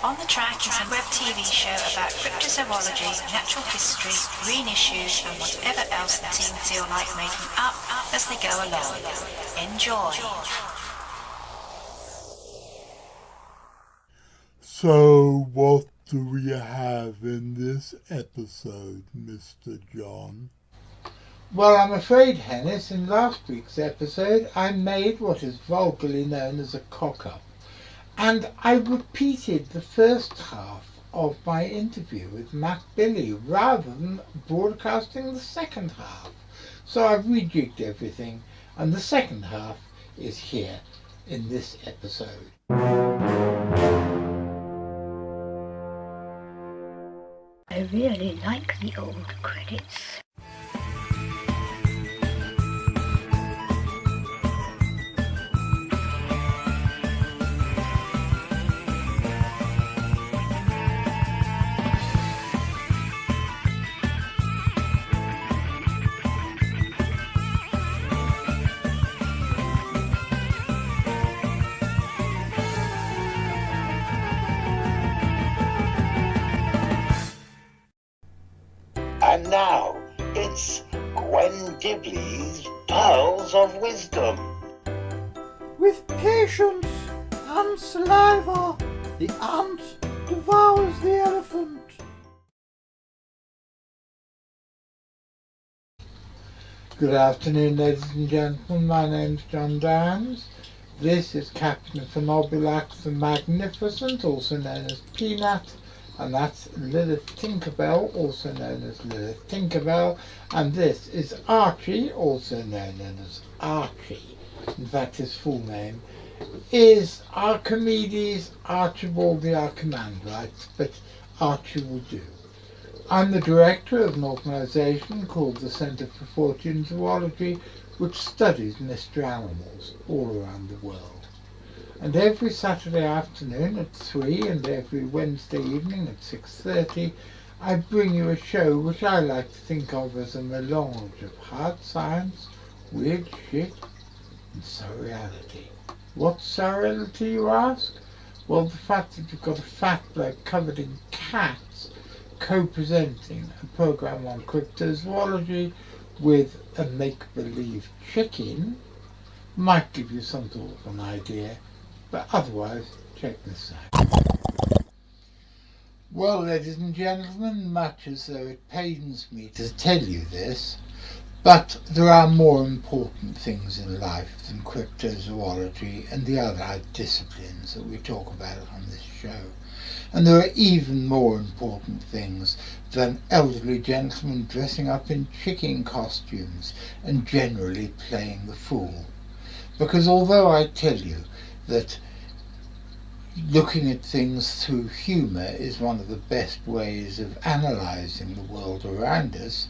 On the Track is a web TV show about cryptozoology, natural history, green issues and whatever else the team feel like making up as they go along. Enjoy! So what do we have in this episode, Mr. John? Well, I'm afraid, Hennis, in last week's episode I made what is vulgarly known as a cock-up. And I repeated the first half of my interview with Matt Bille rather than broadcasting the second half. So I've rejigged everything, and the second half is here in this episode. I really like the old credits. And now, it's Gwen Dibley's Pearls of Wisdom. With patience and saliva, the ant devours the elephant. Good afternoon, ladies and gentlemen. My name's John Downs. This is Captain Phonobulax the Magnificent, also known as Peanut. And that's Lilith Tinkerbell, also known as Lilith Tinkerbell, and this is Archie, also known as Archie. In fact, his full name is Archimedes Archibald the Archimandrite, but Archie will do. I'm the director of an organisation called the Centre for Fortean Zoology, which studies mystery animals all around the world. And every Saturday afternoon at 3 and every Wednesday evening at 6:30, I bring you a show which I like to think of as a melange of hard science, weird shit, and surreality. What's surreality, you ask? Well, the fact that you've got a fat bloke covered in cats co-presenting a programme on cryptozoology with a make-believe chicken might give you some sort of an idea. But otherwise, check this out. Well, ladies and gentlemen, much as though it pains me to tell you this, but there are more important things in life than cryptozoology and the other disciplines that we talk about on this show. And there are even more important things than elderly gentlemen dressing up in chicken costumes and generally playing the fool. Because although I tell you that looking at things through humour is one of the best ways of analysing the world around us,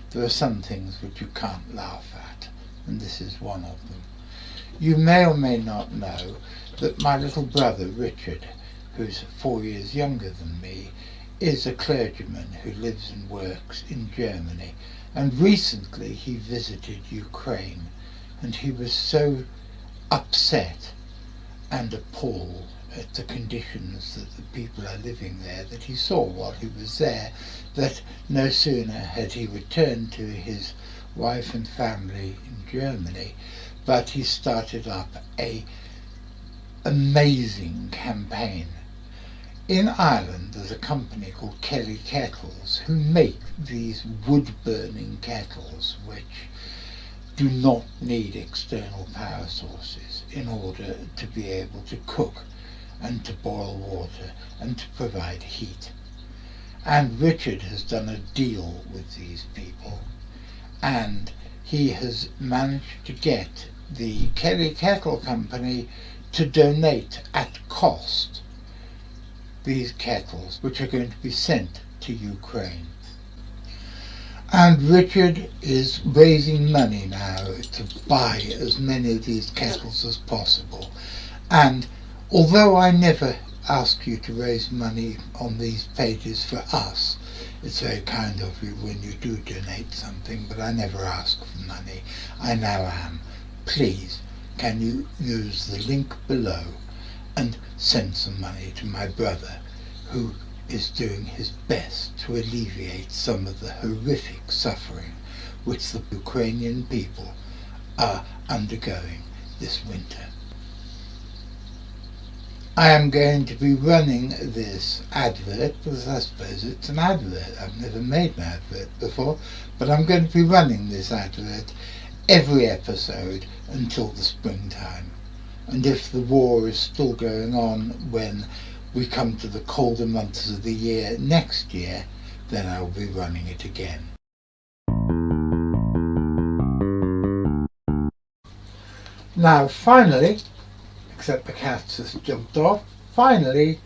there are some things which you can't laugh at, and this is one of them. You may or may not know that my little brother Richard, who's 4 years younger than me, is a clergyman who lives and works in Germany, and recently he visited Ukraine, and he was so upset and appalled at the conditions that the people are living there that he saw while he was there that no sooner had he returned to his wife and family in Germany, but he started up a amazing campaign. In Ireland there's a company called Kelly Kettles who make these wood-burning kettles which do not need external power sources in order to be able to cook and to boil water and to provide heat. And Richard has done a deal with these people, and he has managed to get the Kelly Kettle Company to donate at cost these kettles, which are going to be sent to Ukraine. And Richard is raising money now to buy as many of these kettles as possible. And although I never ask you to raise money on these pages for us, it's very kind of you when you do donate something, but I never ask for money. I now am. Please, can you use the link below and send some money to my brother, who is doing his best to alleviate some of the horrific suffering which the Ukrainian people are undergoing this winter. I am going to be running this advert, because I suppose it's an advert. I've never made an advert before, but I'm going to be running this advert every episode until the springtime. And if the war is still going on when we come to the colder months of the year next year, then I'll be running it again. Now finally, except the cat's just jumped off, finally,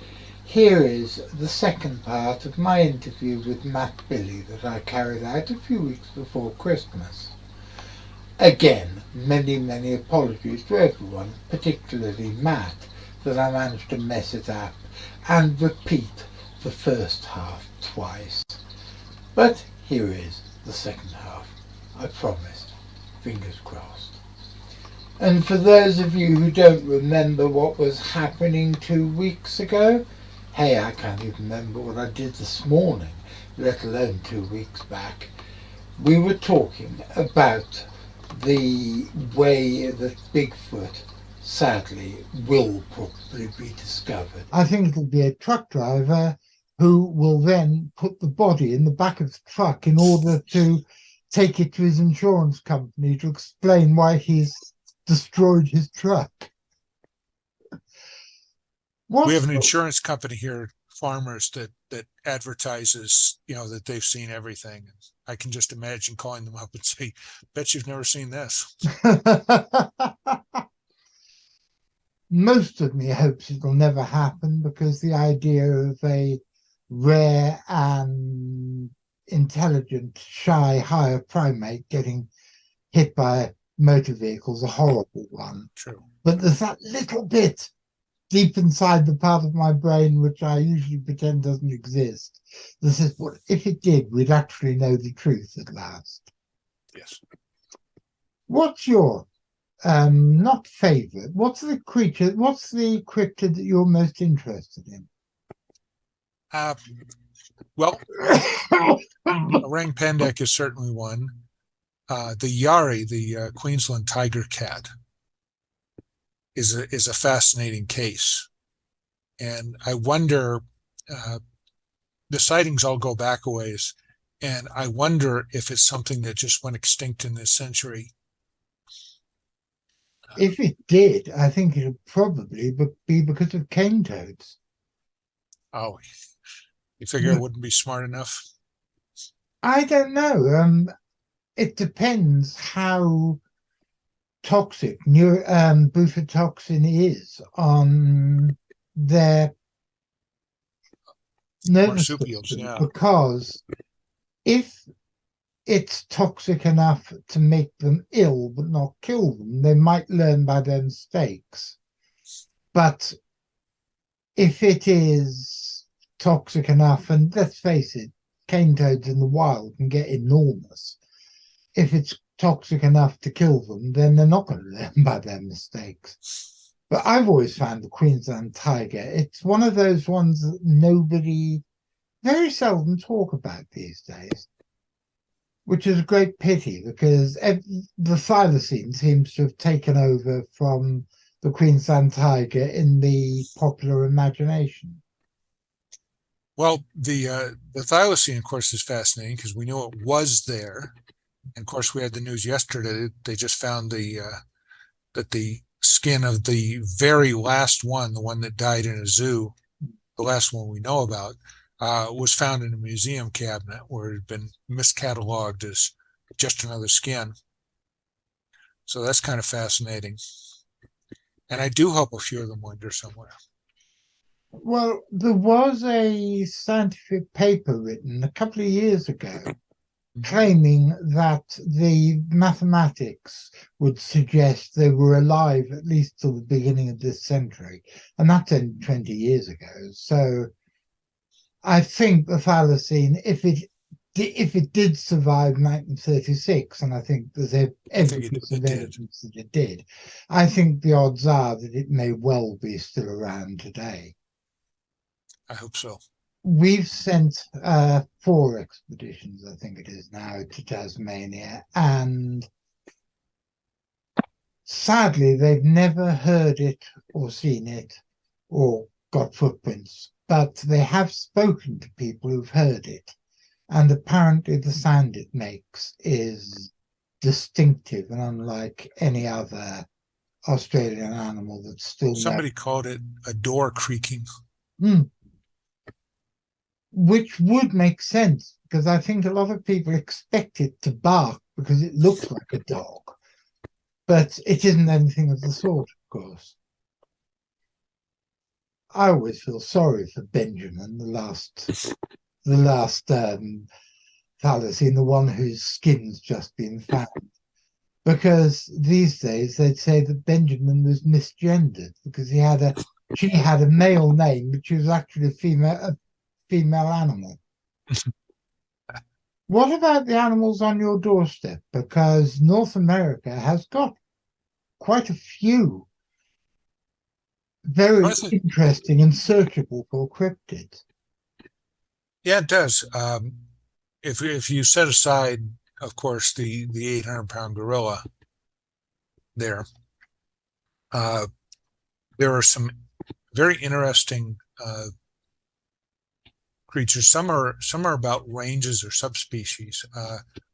here is the second part of my interview with Matt Bille that I carried out a few weeks before Christmas. Again, many apologies to everyone, particularly Matt, that I managed to mess it up and repeat the first half twice. But here is the second half, I promised, fingers crossed. And for those of you who don't remember what was happening 2 weeks ago, hey, I can't even remember what I did this morning, let alone 2 weeks back. We were talking about the way that Bigfoot, sadly, will probably be discovered. I think it'll be a truck driver who will then put the body in the back of the truck in order to take it to his insurance company to explain why he's destroyed his truck. We have an insurance company here, Farmers, that advertises, that they've seen everything. I can just imagine calling them up and say, bet you've never seen this. Most of me hopes it'll never happen, because the idea of a rare and intelligent, shy, higher primate getting hit by motor vehicles is a horrible one. True. But there's that little bit deep inside the part of my brain which I usually pretend doesn't exist. This is what, if it did, we'd actually know the truth at last. Yes. What's your not favorite? What's the cryptid that you're most interested in? Well, orang pendek is certainly one. The Yari, the Queensland tiger cat, is a fascinating case, and I wonder. The sightings all go back a ways, and I wonder if it's something that just went extinct in this century. If it did, I think it would probably be because of cane toads. Oh, you figure it wouldn't be smart enough? I don't know. It depends how toxic bufotoxin is on their nervous Marsupials, system, yeah. because if it's toxic enough to make them ill but not kill them, they might learn by their mistakes. But if it is toxic enough, and let's face it, cane toads in the wild can get enormous. If it's toxic enough to kill them, then they're not going to learn by their mistakes. But I've always found the Queensland tiger, it's one of those ones that nobody, very seldom talk about these days, which is a great pity, because the thylacine seems to have taken over from the Queensland tiger in the popular imagination. Well, the thylacine, of course, is fascinating because we know it was there. And of course, we had the news yesterday. They just found that the skin of the very last one, the one that died in a zoo, the last one we know about, was found in a museum cabinet where it had been miscatalogued as just another skin. So that's kind of fascinating. And I do hope a few of them wander somewhere. Well, there was a scientific paper written a couple of years ago claiming that the mathematics would suggest they were alive at least till the beginning of this century. And that's only 20 years ago. So I think the thylacine, if it if it did survive 1936, and I think there's every piece of evidence that it did, I think the odds are that it may well be still around today. I hope so. We've sent 4 expeditions, I think it is now, to Tasmania, and sadly, they've never heard it or seen it or got footprints, but they have spoken to people who've heard it. And apparently the sound it makes is distinctive and unlike any other Australian animal that's still Somebody called it a door creaking. Which would make sense, because I think a lot of people expect it to bark because it looks like a dog. But it isn't anything of the sort, of course. I always feel sorry for Benjamin, the last thylacine, the one whose skin's just been found. Because these days they'd say that Benjamin was misgendered because she had a male name, but she was actually a female animal. What about the animals on your doorstep? Because North America has got quite a few very interesting and searchable for cryptids. Yeah, it does. If you set aside, of course, the 800-pound gorilla there are some very interesting creatures. Some are about ranges or subspecies.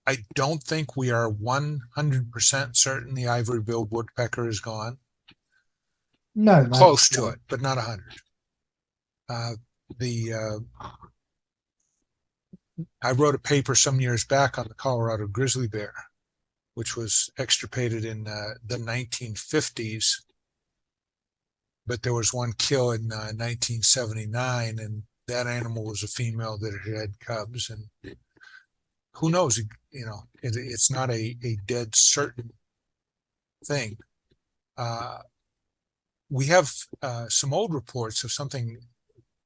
I don't think we are 100% certain the ivory-billed woodpecker is gone. No, close to it, but not 100. I wrote a paper some years back on the Colorado grizzly bear, which was extirpated in the 1950s, but there was one kill in 1979, and that animal was a female that had cubs, and who knows, it's not a dead certain thing. We have some old reports of something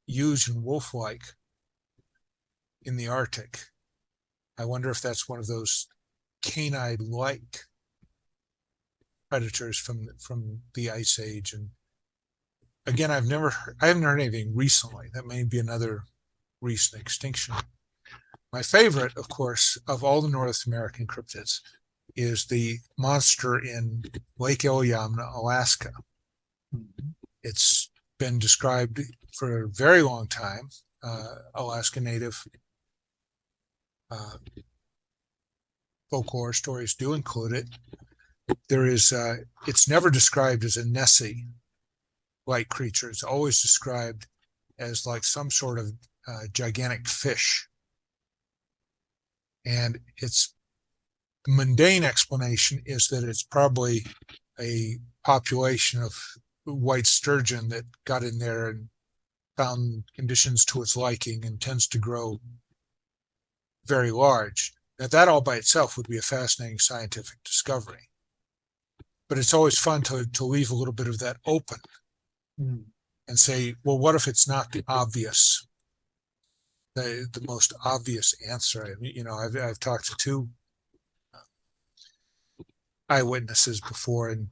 huge and wolf-like in the Arctic. I wonder if that's one of those canine-like predators from the Ice Age. And again, I haven't heard anything recently. That may be another recent extinction. My favorite, of course, of all the North American cryptids is the monster in Lake Iliamna, Alaska. It's been described for a very long time. Alaska Native folklore stories do include it. It's never described as a Nessie-like creature. It's always described as like some sort of gigantic fish. And its mundane explanation is that it's probably a population of white sturgeon that got in there and found conditions to its liking and tends to grow very large. Now, that all by itself would be a fascinating scientific discovery. But it's always fun to leave a little bit of that open and say, well, what if it's not the obvious, the most obvious answer? I've talked to 2 eyewitnesses before, and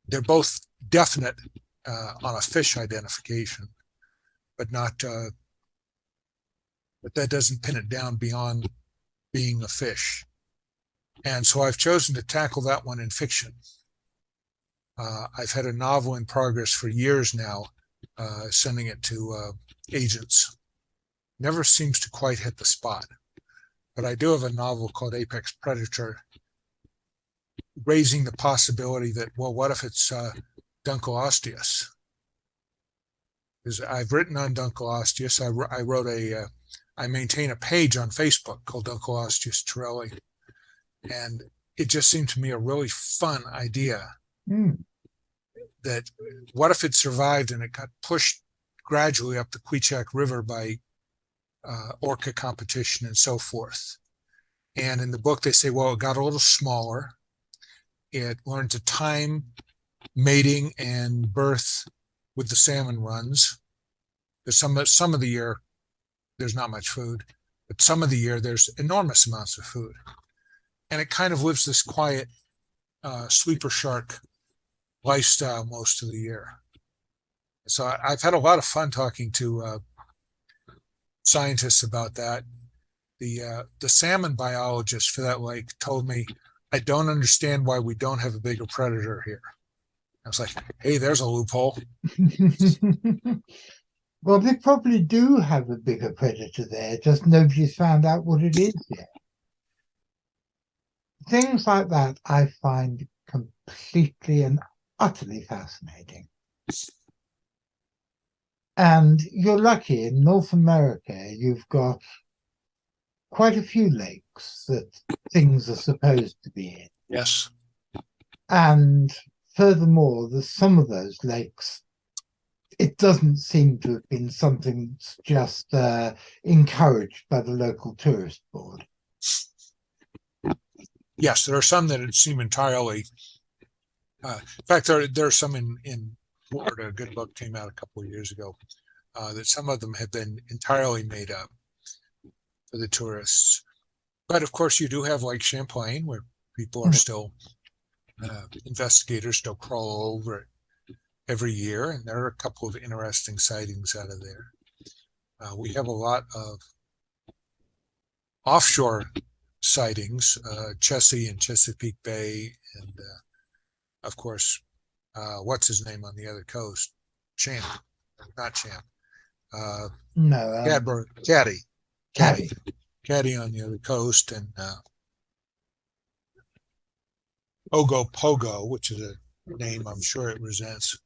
they're both definite on a fish identification, but that doesn't pin it down beyond being a fish. And so I've chosen to tackle that one in fiction. I've had a novel in progress for years now, sending it to agents. Never seems to quite hit the spot. But I do have a novel called Apex Predator, raising the possibility that, well, what if it's Dunkleosteus? Because I've written on Dunkleosteus. I maintain a page on Facebook called Dunkleosteus Torelli, and it just seemed to me a really fun idea. That what if it survived and it got pushed gradually up the Queechak River by orca competition and so forth. And in the book they say, well, it got a little smaller. It learned to time mating and birth with the salmon runs. Because some of the year there's not much food. but some of the year there's enormous amounts of food. And it kind of lives this quiet sleeper shark lifestyle most of the year. So I've had a lot of fun talking to scientists about that. The salmon biologist for that lake told me, I don't understand why we don't have a bigger predator here. I was like, hey, there's a loophole. Well, they probably do have a bigger predator there, just nobody's found out what it is yet. Things like that I find completely and utterly fascinating. And you're lucky in North America, you've got quite a few lakes that things are supposed to be in. Yes. And furthermore, there's some of those lakes, it doesn't seem to have been something that's just encouraged by the local tourist board. Yes, there are some that seem entirely. In fact, there are some in Florida. A good book came out a couple of years ago that some of them have been entirely made up for the tourists. But of course, you do have Lake Champlain, where people are still investigators still crawl over it every year, and there are a couple of interesting sightings out of there. We have a lot of offshore sightings, Chesapeake and Chesapeake Bay, and of course, what's his name on the other coast? Champ, not Champ. No, Caddy on the other coast, and Ogopogo, which is a name I'm sure it resents.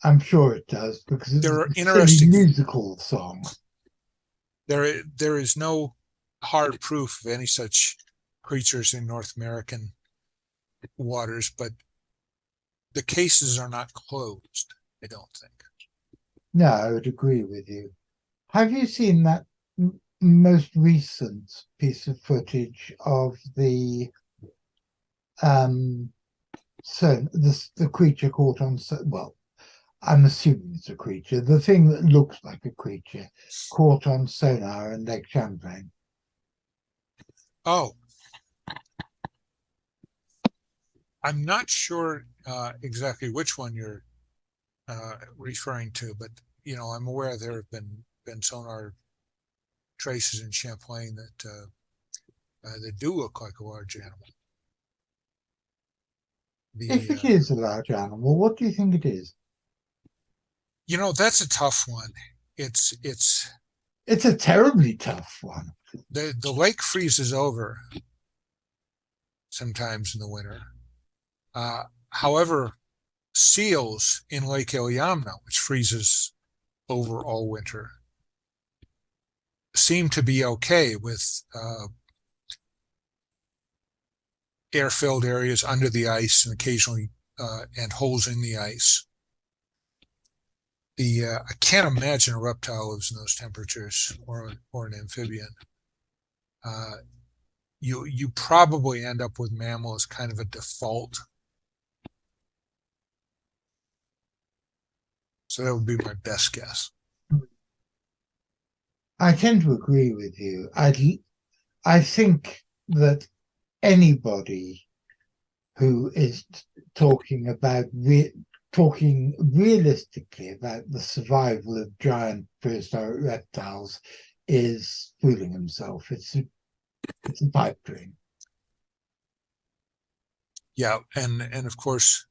I'm sure it does, because it's There are a interesting silly musical song. There is no hard proof of any such creatures in North American waters, but the cases are not closed, I don't think. No, I would agree with you. Have you seen that most recent piece of footage of the the creature caught on, well, I'm assuming it's a creature, the thing that looks like a creature caught on sonar in Lake Champlain? Oh, I'm not sure exactly which one you're referring to, but I'm aware there have been sonar traces in Champlain that do look like a large animal. If it is a large animal, what do you think it is? That's a tough one. It's a terribly tough one. The lake freezes over sometimes in the winter. However, seals in Lake Iliamna, which freezes over all winter, seem to be okay with air-filled areas under the ice and occasionally and holes in the ice. I can't imagine a reptile lives in those temperatures, or an amphibian. You probably end up with mammal as kind of a default. So that would be my best guess. I tend to agree with you. I think that anybody who is talking realistically about the survival of giant prehistoric reptiles is fooling himself. It's a pipe dream. Yeah, and of course,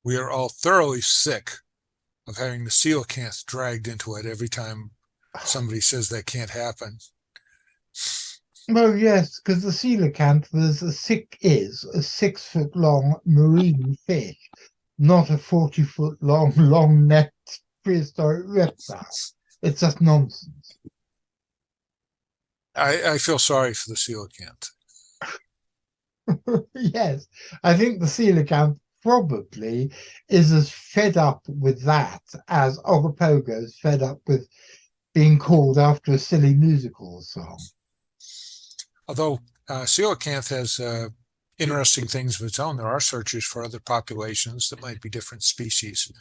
we are all thoroughly sick of having the coelacanth dragged into it every time somebody says that can't happen. Well, yes, because the coelacanth is a 6-foot long marine fish, not a 40-foot long necked prehistoric reptile. It's just nonsense. I feel sorry for the coelacanth. Yes, I think the coelacanth probably is as fed up with that as Ogopogo is fed up with being called after a silly musical song. Although coelacanth has interesting things of its own. There are searches for other populations that might be different species.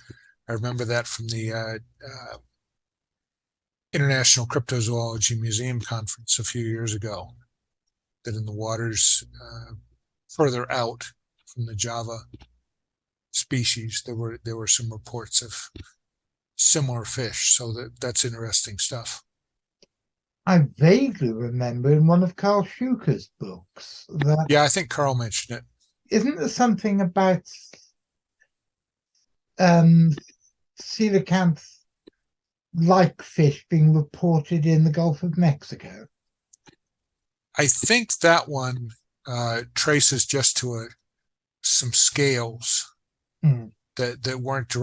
I remember that from the International Cryptozoology Museum conference a few years ago, that in the waters further out from the Java species, there were some reports of similar fish. So that's interesting stuff. I vaguely remember in one of Carl Schuker's books that Yeah, I think Carl mentioned it. isn't there something about coelacanth-like fish being reported in the Gulf of Mexico? I think that one traces just to some scales that weren't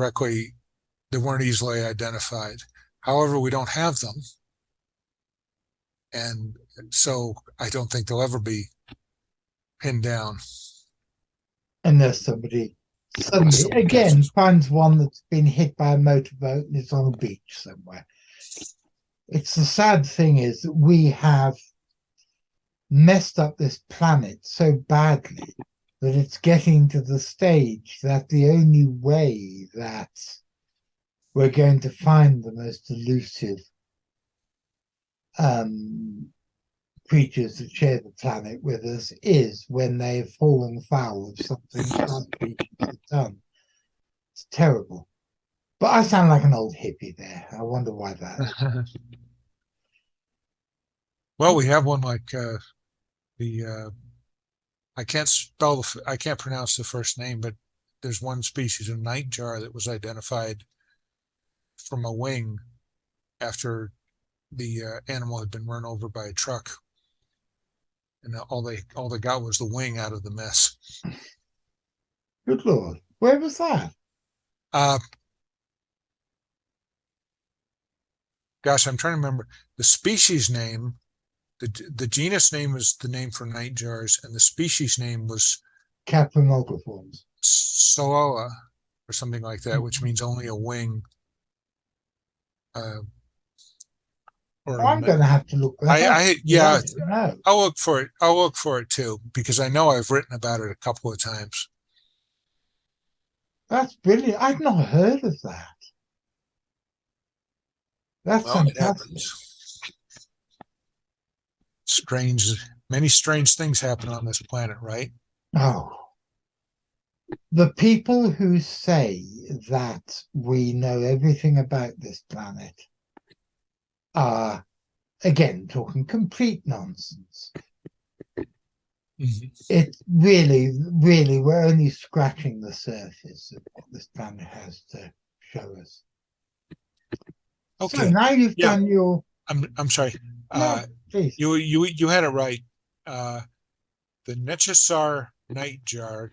easily identified. However, we don't have them, and so I don't think they'll ever be pinned down. Unless somebody suddenly again finds one that's been hit by a motorboat and it's on a beach somewhere. It's the sad thing is that we have messed up this planet so badly that it's getting to the stage that the only way that we're going to find the most elusive creatures that share the planet with us is when they've fallen foul of something other creatures have done. It's terrible. But I sound like an old hippie there. I wonder why that is. Well, we have one like I can't pronounce the first name, but there's one species of nightjar that was identified from a wing after the animal had been run over by a truck, and all they got was the wing out of the mess. Good Lord, where was that? Gosh, I'm trying to remember the species name. The genus name was the name for nightjars, and the species name was Caprimulgiformes. Soala or something like that, which means only a wing. I'm going to have to look that up. I'll look for it. I'll look for it too, because I know I've written about it a couple of times. That's brilliant. I've not heard of that. That's fantastic. Many strange things happen on this planet, right? Oh. The people who say that we know everything about this planet are, again, talking complete nonsense. Mm-hmm. It really, we're only scratching the surface of what this planet has to show us. Okay. So now you've done your... I'm sorry. No, please. You had it right. The Netchesar nightjar,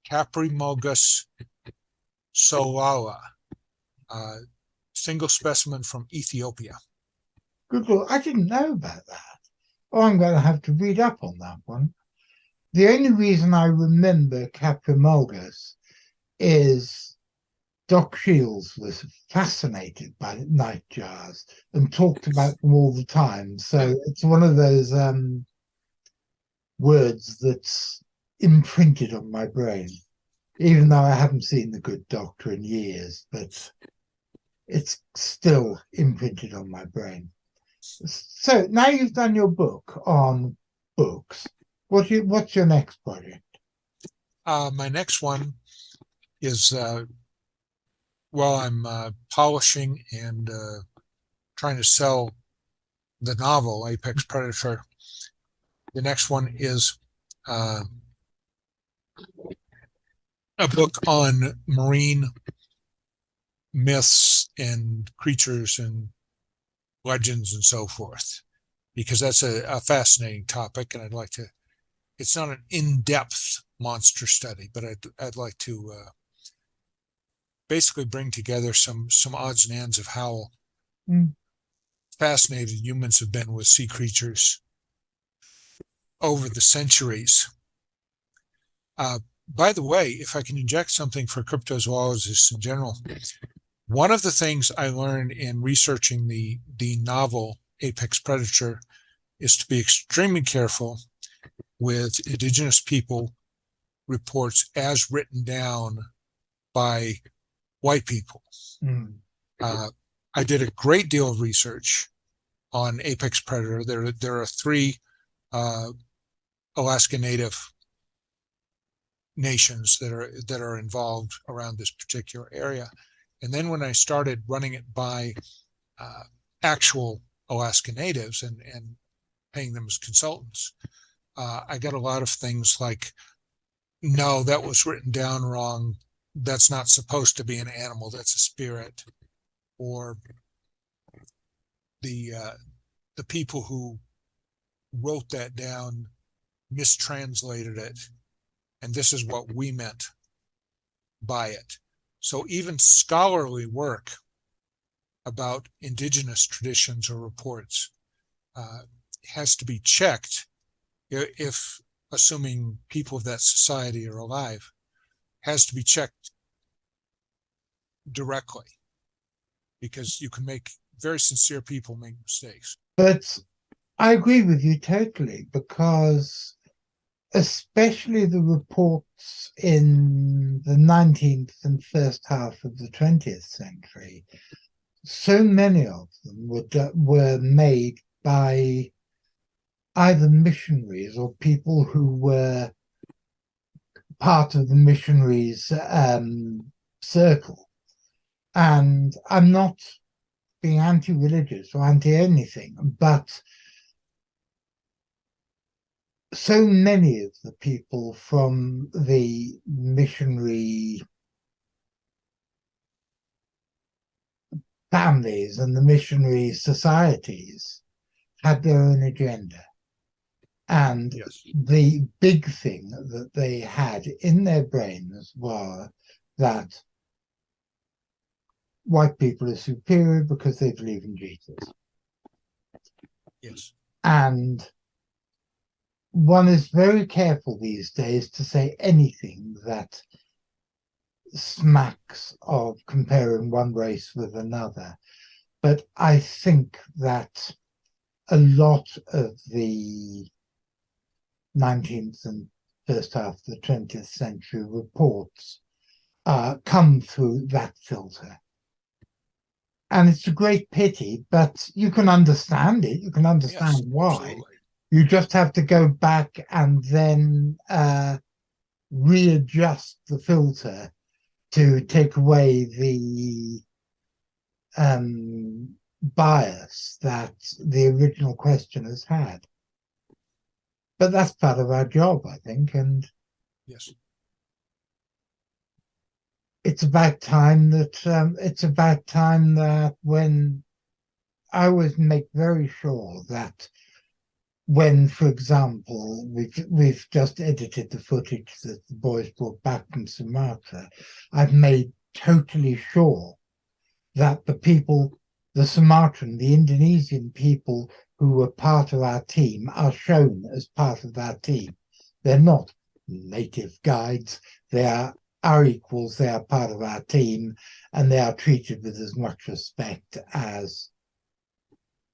Caprimulgus solala, single specimen from Ethiopia. Good Lord, I didn't know about that. Oh, I'm going to have to read up on that one. The only reason I remember Caprimulgus is Doc Shields was fascinated by nightjars and talked about them all the time. So it's one of those words that's imprinted on my brain, even though I haven't seen The Good Doctor in years, but it's still imprinted on my brain. So now you've done your book on books. What's your next project? My next one is I'm polishing and trying to sell the novel Apex Predator. The next one is a book on marine myths and creatures and legends and so forth, because that's a fascinating topic, and I'd like to. It's not an in-depth monster study, but I'd like to basically bring together some odds and ends of how fascinated humans have been with sea creatures over the centuries. By the way, if I can inject something for cryptozoologists in general, one of the things I learned in researching the novel Apex Predator is to be extremely careful with indigenous people reports as written down by white people. I did a great deal of research on apex predator. There are three Alaska Native nations that are involved around this particular area. And then when I started running it by actual Alaska Natives and paying them as consultants, I got a lot of things like, no, that was written down wrong. That's not supposed to be an animal. That's a spirit. Or the people who wrote that down mistranslated it, and this is what we meant by it. So even scholarly work about indigenous traditions or reports has to be checked if, assuming people of that society are alive, has to be checked directly, because you can make very sincere people make mistakes. But I agree with you totally, because especially the reports in the 19th and first half of the 20th century, so many of them were made by either missionaries or people who were part of the missionaries' circle. And I'm not being anti-religious or anti-anything, but so many of the people from the missionary families and the missionary societies had their own agenda. And Yes. the big thing that they had in their brains was that white people are superior because they believe in Jesus. Yes. And one is very careful these days to say anything that smacks of comparing one race with another. But I think that a lot of the 19th and first half of the 20th century reports come through that filter. And it's a great pity, but you can understand it. You can understand why. Absolutely. You just have to go back and then readjust the filter to take away the bias that the original questioners had. But that's part of our job, I think, and yes, it's about time that when I always make very sure that when, for example, we've just edited the footage that the boys brought back from Sumatra, I've made totally sure that the people, the Sumatran, the Indonesian people who were part of our team are shown as part of our team. They're not native guides. They are our equals. They are part of our team, and they are treated with as much respect as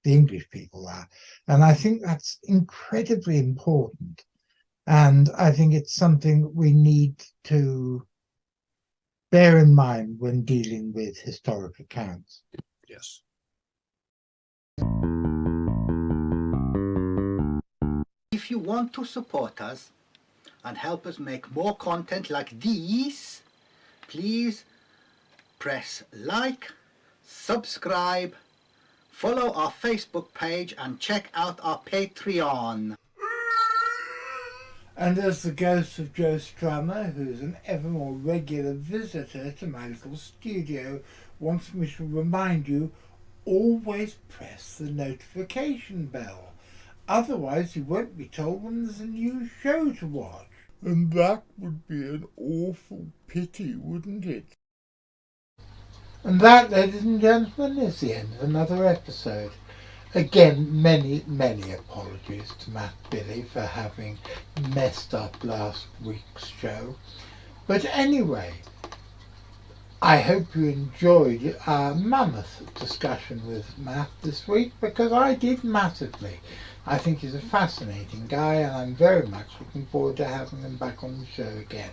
the English people are. And I think that's incredibly important. And I think it's something we need to bear in mind when dealing with historic accounts. yes. If you want to support us and help us make more content like these, please press like, subscribe, follow our Facebook page and check out our Patreon. And as the ghost of Joe Strummer, who's an ever more regular visitor to my little studio, wants me to remind you, always press the notification bell. Otherwise you won't be told when there's a new show to watch. And that would be an awful pity, wouldn't it? And that, ladies and gentlemen, is the end of another episode. Again, many, many apologies to Matt Bille for having messed up last week's show. But anyway, I hope you enjoyed our mammoth discussion with Matt this week, because I did massively. I think he's a fascinating guy, and I'm very much looking forward to having him back on the show again.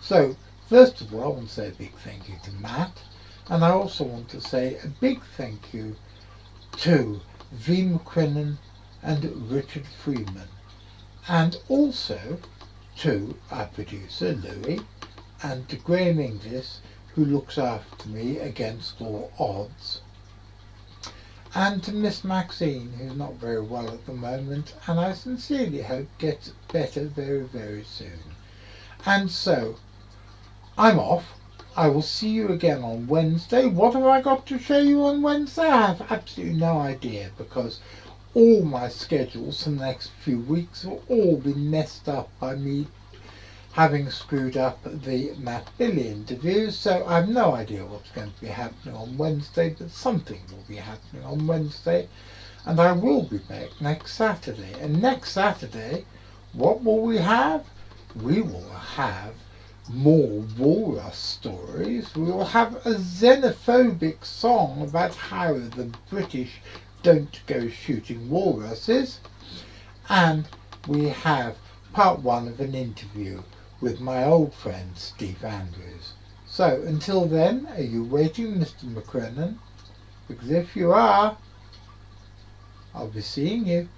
So, first of all, I want to say a big thank you to Matt, and I also want to say a big thank you to V. McCrinnan and Richard Freeman, and also to our producer Louis and to Graham Inglis, who looks after me against all odds, and to Miss Maxine, who's not very well at the moment and I sincerely hope gets better very, very soon. And so, I'm off. I will see you again on Wednesday. What have I got to show you on Wednesday? I have absolutely no idea, because all my schedules for the next few weeks will all be messed up by me having screwed up the Matt Bille interview, so I have no idea what's going to be happening on Wednesday, but something will be happening on Wednesday, and I will be back next Saturday. And next Saturday, what will we have? We will have more walrus stories. We will have a xenophobic song about how the British don't go shooting walruses, and we have part one of an interview with my old friend Steve Andrews. So until then, are you waiting, Mr. McCrinnan? Because if you are, I'll be seeing you.